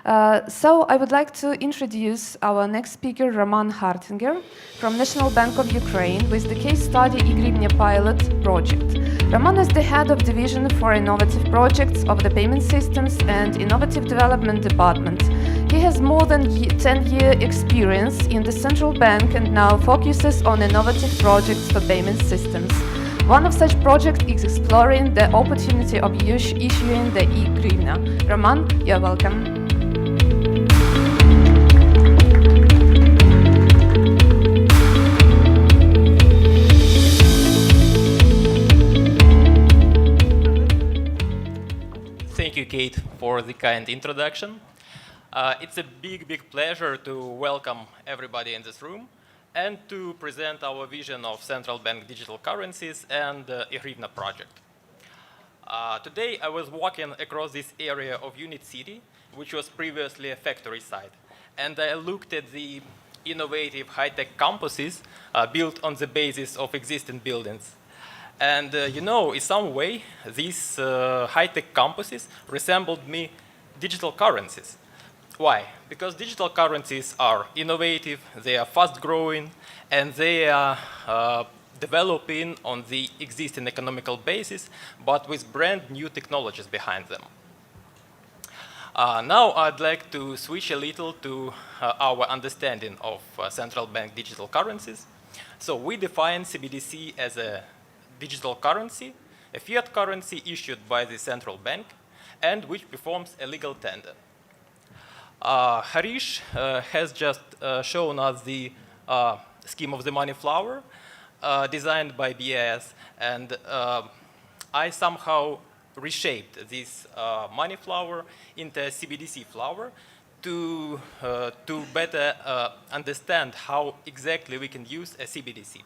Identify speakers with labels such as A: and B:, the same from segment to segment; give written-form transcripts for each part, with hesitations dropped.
A: So I would like to introduce our next speaker, Роман Гартінгер, from National Bank of Ukraine, with the case study гривня pilot project. Roman is the head of division for innovative projects of the payment systems and innovative development department. He has more than 10-year experience in the central bank and now focuses on innovative projects for payment systems. One of such projects is exploring the opportunity of issuing the e-гривня. Roman, you're welcome.
B: Thank you, Kate, for the kind introduction. It's a big pleasure to welcome everybody in this room and to present our vision of central bank digital currencies and the e-гривня project. Today, I was walking across this area of Unit City, which was previously a factory site, and I looked at the innovative high-tech campuses built on the basis of existing buildings. And in some way, these high-tech campuses resembled me digital currencies. Why? Because digital currencies are innovative, they are fast-growing, and they are developing on the existing economical basis, but with brand new technologies behind them. Now I'd like to switch a little to our understanding of central bank digital currencies. So we define CBDC as a digital currency, a fiat currency issued by the central bank, and which performs a legal tender. Harish has just shown us the scheme of the money flower designed by BIS, and I somehow reshaped this money flower into a CBDC flower to better understand how exactly we can use a CBDC.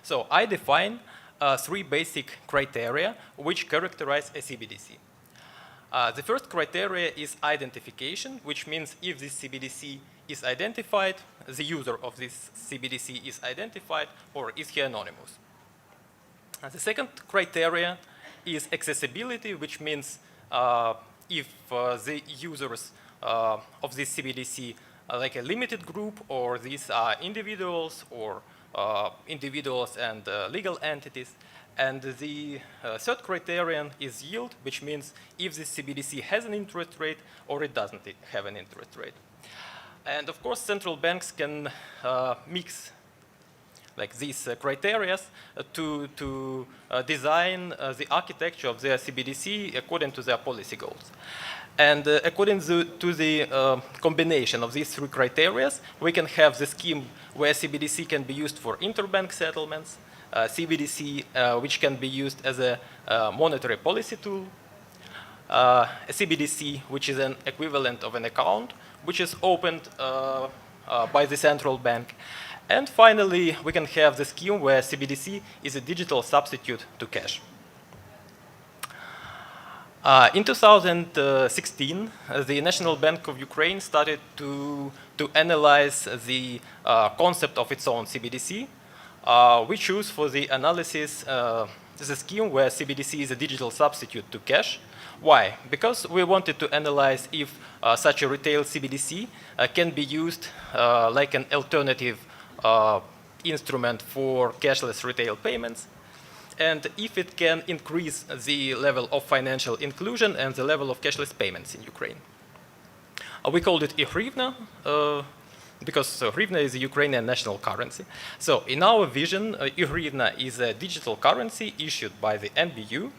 B: So I define three basic criteria which characterize a CBDC. The first criteria is identification, which means if this CBDC is identified, the user of this CBDC is identified, or is he anonymous. The second criteria is accessibility, which means if the users of this CBDC are like a limited group, or these are individuals, or individuals and legal entities. And the third criterion is yield, which means if this CBDC has an interest rate or it doesn't have an interest rate. And of course, central banks can mix like these criteria to design the architecture of their CBDC according to their policy goals. And according to the combination of these three criteria, we can have the scheme where CBDC can be used for interbank settlements, CBDC which can be used as a monetary policy tool, a CBDC which is an equivalent of an account which is opened by the central bank. And finally, we can have the scheme where CBDC is a digital substitute to cash. In 2016, the National Bank of Ukraine started to analyze the concept of its own CBDC. We choose for the analysis the scheme where CBDC is a digital substitute to cash. Why? Because we wanted to analyze if such a retail CBDC can be used like an alternative instrument for cashless retail payments, and if it can increase the level of financial inclusion and the level of cashless payments in Ukraine. We called it e-гривня because гривня is a Ukrainian national currency. So in our vision, e-гривня is a digital currency issued by the NBU,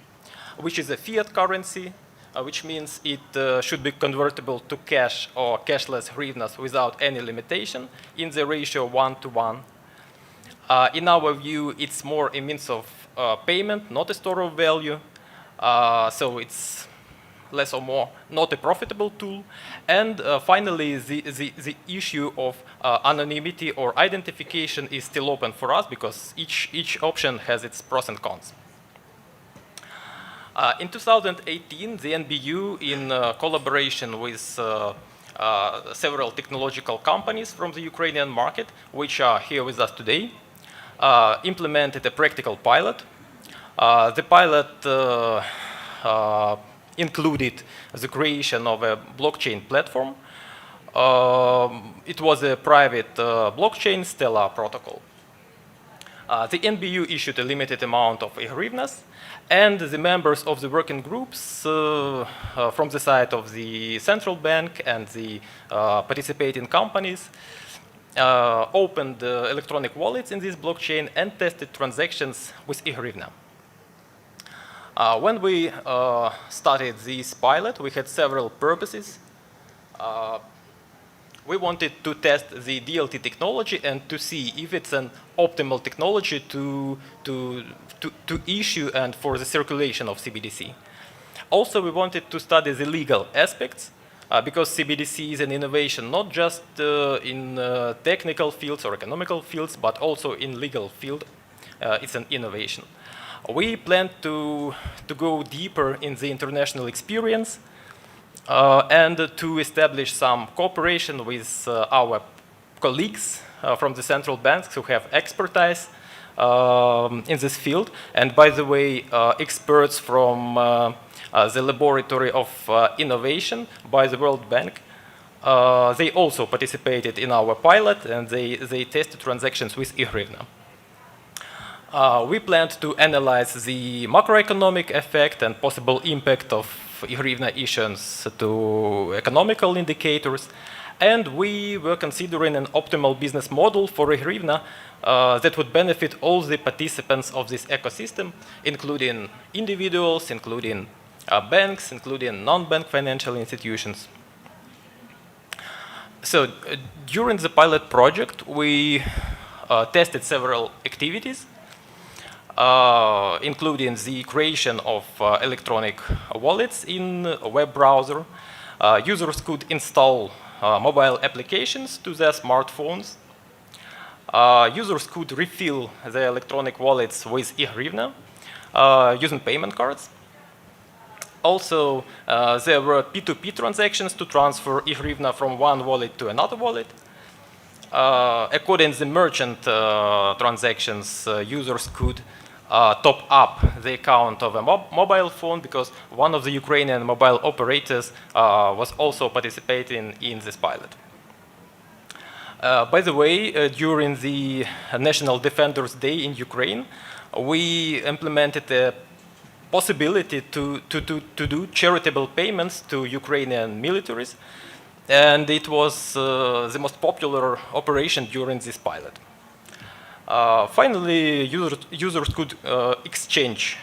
B: which is a fiat currency, which means it should be convertible to cash or cashless hryvnias without any limitation in the ratio 1:1. In our view, it's more a means of payment, not a store of value. So it's less or more not a profitable tool. And finally, the issue of anonymity or identification is still open for us because each option has its pros and cons. In 2018, the NBU, in collaboration with several technological companies from the Ukrainian market, which are here with us today, implemented a practical pilot. The pilot included the creation of a blockchain platform. It was a private blockchain, Stellar protocol. The NBU issued a limited amount of hryvnias, and the members of the working groups from the side of the central bank and the participating companies opened electronic wallets in this blockchain and tested transactions with hryvnia. When we started this pilot, we had several purposes. We wanted to test the DLT technology and to see if it's an optimal technology to issue and for the circulation of CBDC. Also, we wanted to study the legal aspects because CBDC is an innovation not just in technical fields or economical fields, but also in legal field. It's an innovation. We plan to go deeper in the international experience and to establish some cooperation with our colleagues from the central banks who have expertise in this field. And by the way, experts from the Laboratory of Innovation by the World Bank, they also participated in our pilot, and they tested transactions with hryvnia. We planned to analyze the macroeconomic effect and possible impact of hryvnia issuance to economical indicators, and we were considering an optimal business model for hryvnia that would benefit all the participants of this ecosystem, including individuals, including banks, including non-bank financial institutions. So during the pilot project, we tested several activities, including the creation of electronic wallets in a web browser. Users could install mobile applications to their smartphones. Users could refill their electronic wallets with hryvnia using payment cards. Also, there were P2P transactions to transfer hryvnia from one wallet to another wallet. According to the merchant transactions, users could top up the account of a mobile phone because one of the Ukrainian mobile operators was also participating in this pilot. By the way, during the National Defenders Day in Ukraine, we implemented a possibility to do charitable payments to Ukrainian militaries, and it was the most popular operation during this pilot. Finally, users could exchange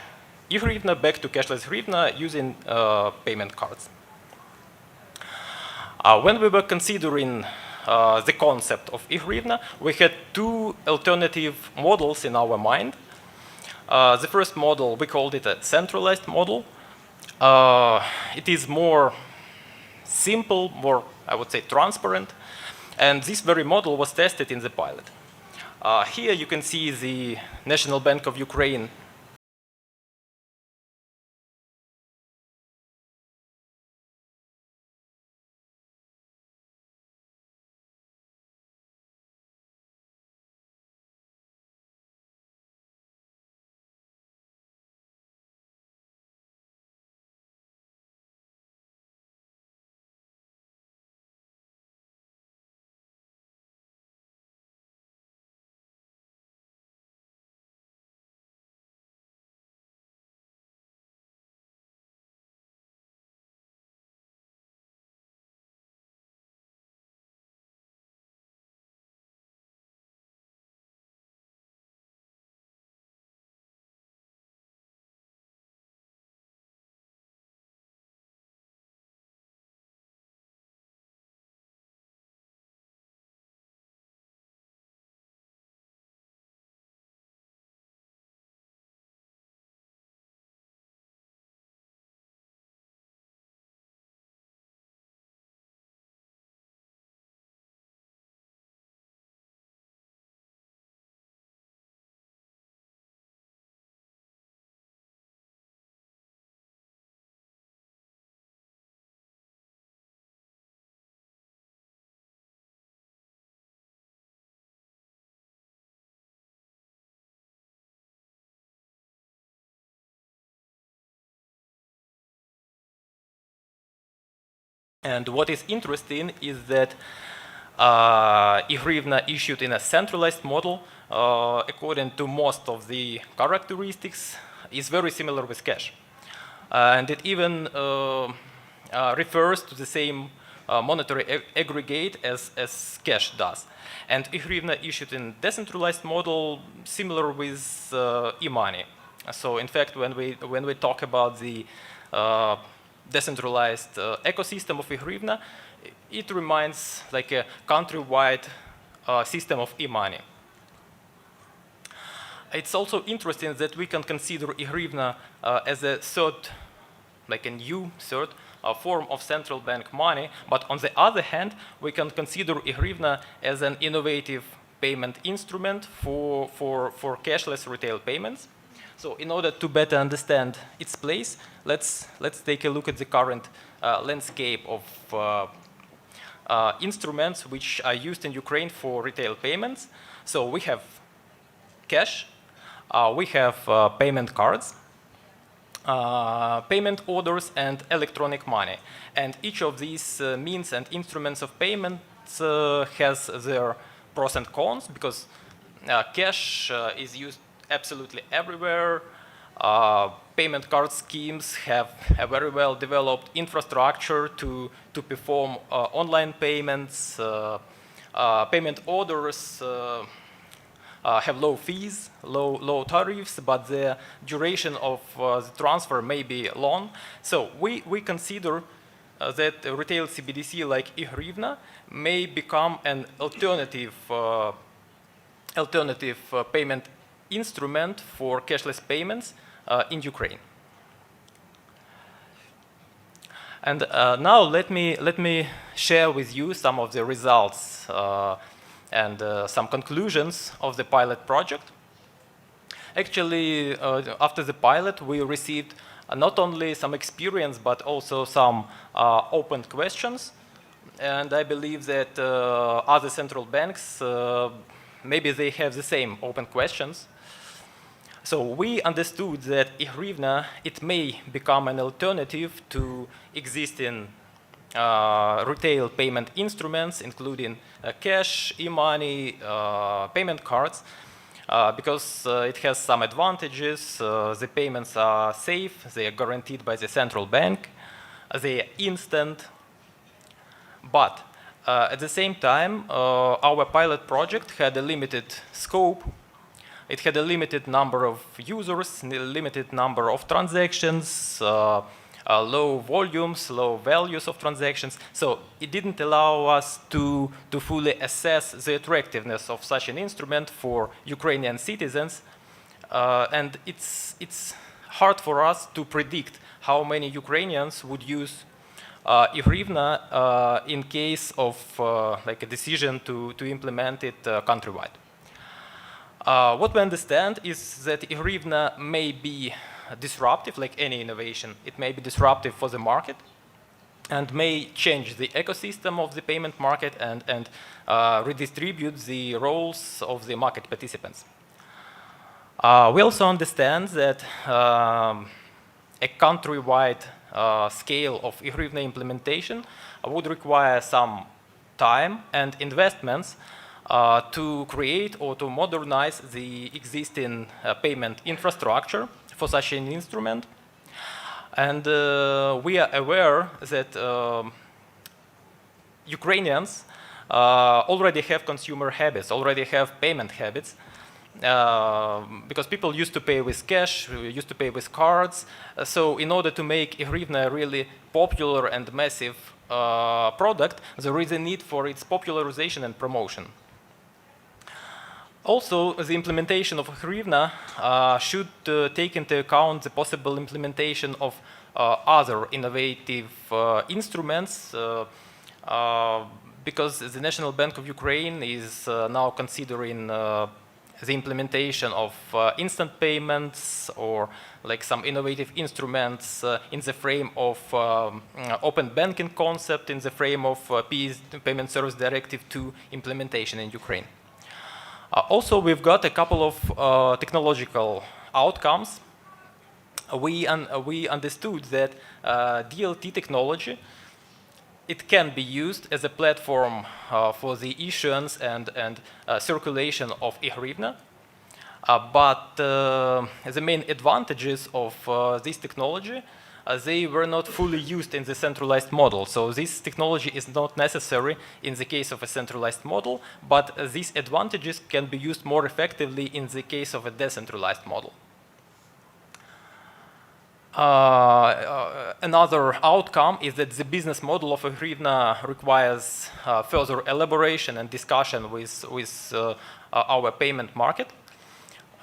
B: hryvnia back to cashless hryvnia using payment cards. When we were considering the concept of hryvnia, we had two alternative models in our mind. The first model, we called it a centralized model. It is more simple, more, I would say, transparent, and this very model was tested in the pilot. Here you can see the National Bank of Ukraine And what is interesting is that e-hryvnia issued in a centralized model, according to most of the characteristics, is very similar with cash. And it even refers to the same monetary aggregate as cash does. And e-hryvnia issued in decentralized model, similar with e-money. So in fact, when we talk about the decentralized ecosystem of e-hryvnia, it reminds like a countrywide system of e-money. It's also interesting that we can consider e-hryvnia as a third, like a new third form of central bank money, but on the other hand, we can consider e-hryvnia as an innovative payment instrument for cashless retail payments. So in order to better understand its place, let's take a look at the current landscape of instruments which are used in Ukraine for retail payments. So we have cash, we have payment cards, payment orders, and electronic money. And each of these means and instruments of payment has their pros and cons, because cash is used absolutely everywhere. Payment card schemes have a very well developed infrastructure to perform online payments. Payment orders have low fees, low tariffs, but the duration of the transfer may be long. So we consider that retail CBDC like e-hryvnia may become an alternative payment instrument for cashless payments in Ukraine. And now let me share with you some of the results and some conclusions of the pilot project. Actually, after the pilot, we received not only some experience, but also some open questions. And I believe that other central banks, maybe they have the same open questions. So we understood that e-hryvnia, it may become an alternative to existing retail payment instruments, including cash, e-money, payment cards, because it has some advantages. The payments are safe, they are guaranteed by the central bank, they are instant. But at the same time, our pilot project had a limited scope. It had a limited number of users, a limited number of transactions, low volumes, low values of transactions. So it didn't allow us to fully assess the attractiveness of such an instrument for Ukrainian citizens. And it's hard for us to predict how many Ukrainians would use e-hryvnia in case of like a decision to implement it countrywide. What we understand is that e-hryvnia may be disruptive, like any innovation. It may be disruptive for the market and may change the ecosystem of the payment market and redistribute the roles of the market participants. We also understand that a countrywide scale of e-hryvnia implementation would require some time and investments to create or to modernize the existing payment infrastructure for such an instrument. And we are aware that Ukrainians already have consumer habits, already have payment habits, because people used to pay with cash, used to pay with cards. So in order to make e-hryvnia a really popular and massive product, there is a need for its popularization and promotion. Also, the implementation of e-hryvnia should take into account the possible implementation of other innovative instruments, because the National Bank of Ukraine is now considering the implementation of instant payments or like some innovative instruments in the frame of open banking concept, in the frame of Payment Service Directive 2 implementation in Ukraine. Also, we've got a couple of technological outcomes. We understood that DLT technology, it can be used as a platform for the issuance and circulation of e-hryvnia. But the main advantages of this technology, they were not fully used in the centralized model. So this technology is not necessary in the case of a centralized model, but these advantages can be used more effectively in the case of a decentralized model. Another outcome is that the business model of a hryvnia requires further elaboration and discussion with our payment market.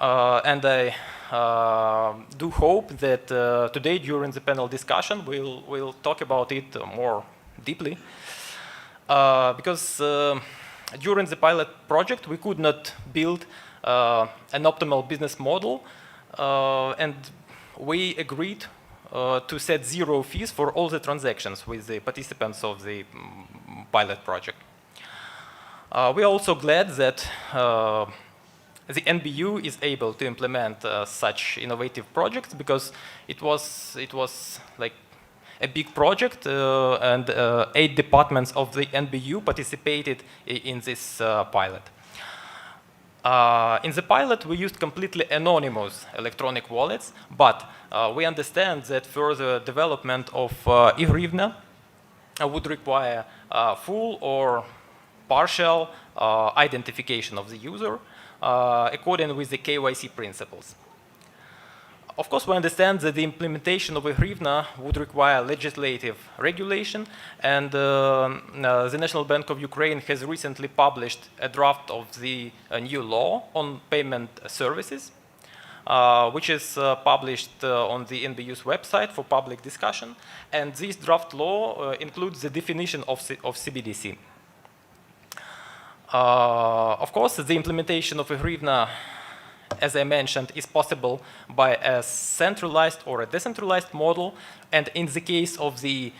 B: And I do hope that today during the panel discussion we'll talk about it more deeply. Because during the pilot project we could not build an optimal business model, and we agreed to set 0 fees for all the transactions with the participants of the pilot project. We are also glad that the NBU is able to implement such innovative projects, because it was like a big project, and 8 departments of the NBU participated in this pilot. In the pilot, we used completely anonymous electronic wallets, but we understand that further development of e-hryvnia would require full or partial identification of the user according with the KYC principles. Of course, we understand that the implementation of e-hryvnia would require legislative regulation, and the National Bank of Ukraine has recently published a draft of the new law on payment services, which is published on the NBU's website for public discussion. And this draft law includes the definition of CBDC. Of course, the implementation of e-hryvnia, as I mentioned, is possible by a centralized or a decentralized model. And in the case of the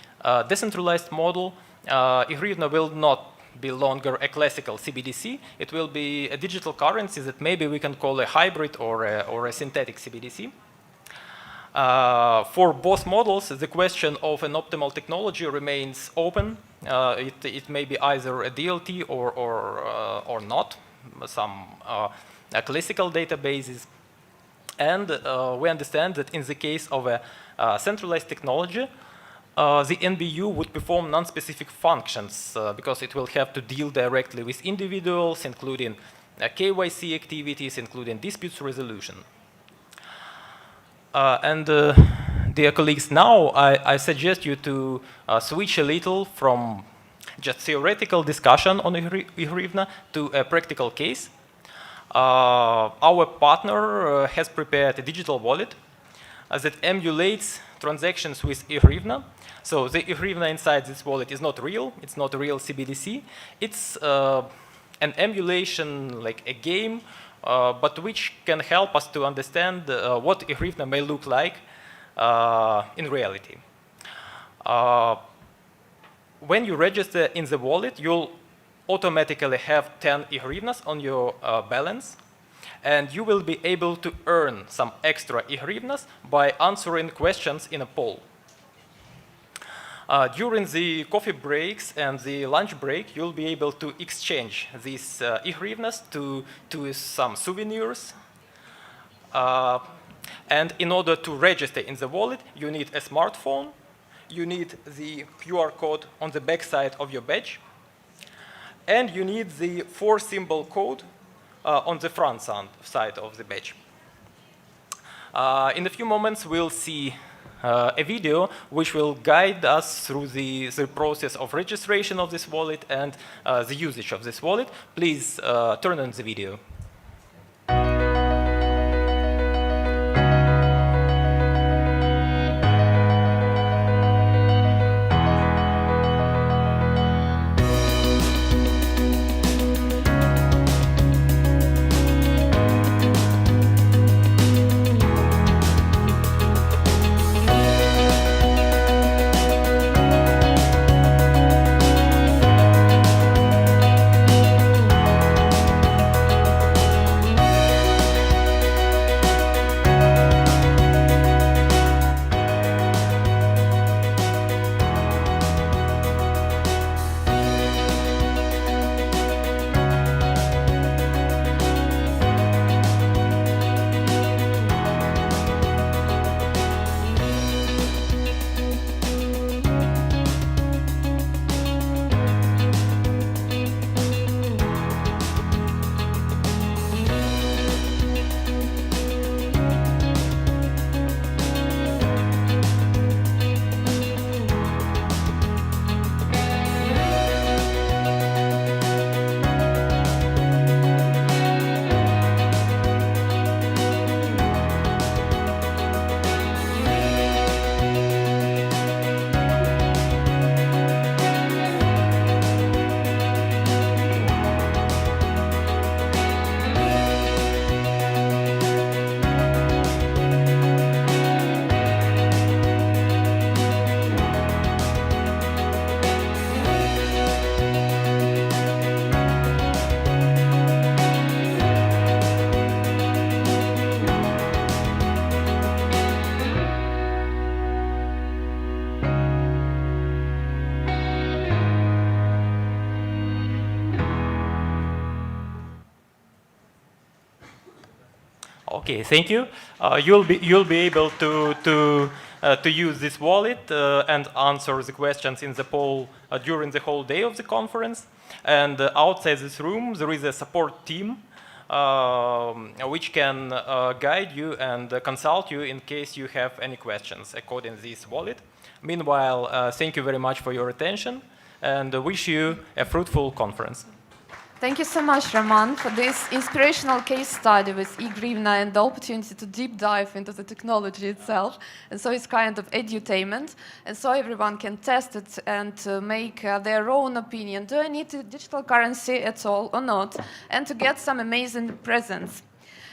B: decentralized model, e-hryvnia will not be longer a classical CBDC. It will be a digital currency that maybe we can call a hybrid or a synthetic CBDC. For both models, the question of an optimal technology remains open. It may be either a DLT or not, some classical databases. And we understand that in the case of a centralized technology, the NBU would perform non-specific functions because it will have to deal directly with individuals, including KYC activities, including disputes resolution. Dear colleagues, now I suggest you to switch a little from just theoretical discussion on e-hryvnia to a practical case. Our partner has prepared a digital wallet that emulates transactions with e-hryvnia. So the e-hryvnia inside this wallet is not real. It's not a real CBDC. It's an emulation, like a game, but which can help us to understand what e-hryvnia may look like in reality. When you register in the wallet, you'll automatically have 10 e-hryvnias on your balance, and you will be able to earn some extra e-hryvnias by answering questions in a poll. During the coffee breaks and the lunch break, you'll be able to exchange these e-hryvnias to some souvenirs. And in order to register in the wallet, you need a smartphone, you need the QR code on the back side of your badge, and you need the 4-symbol code on the front side of the badge. In a few moments, we'll see a video which will guide us through the process of registration of this wallet and the usage of this wallet. Please turn on the video. Okay, thank you. You'll be able to use this wallet and answer the questions in the poll during the whole day of the conference. And outside this room, there is a support team which can guide you and consult you in case you have any questions according to this wallet. Meanwhile, thank you very much for your attention and wish you a fruitful conference.
A: Thank you so much, Roman, for this inspirational case study with e-Grivna and the opportunity to deep dive into the technology itself. And so it's kind of edutainment. And so everyone can test it and make their own opinion. Do I need a digital currency at all or not? And to get some amazing presents.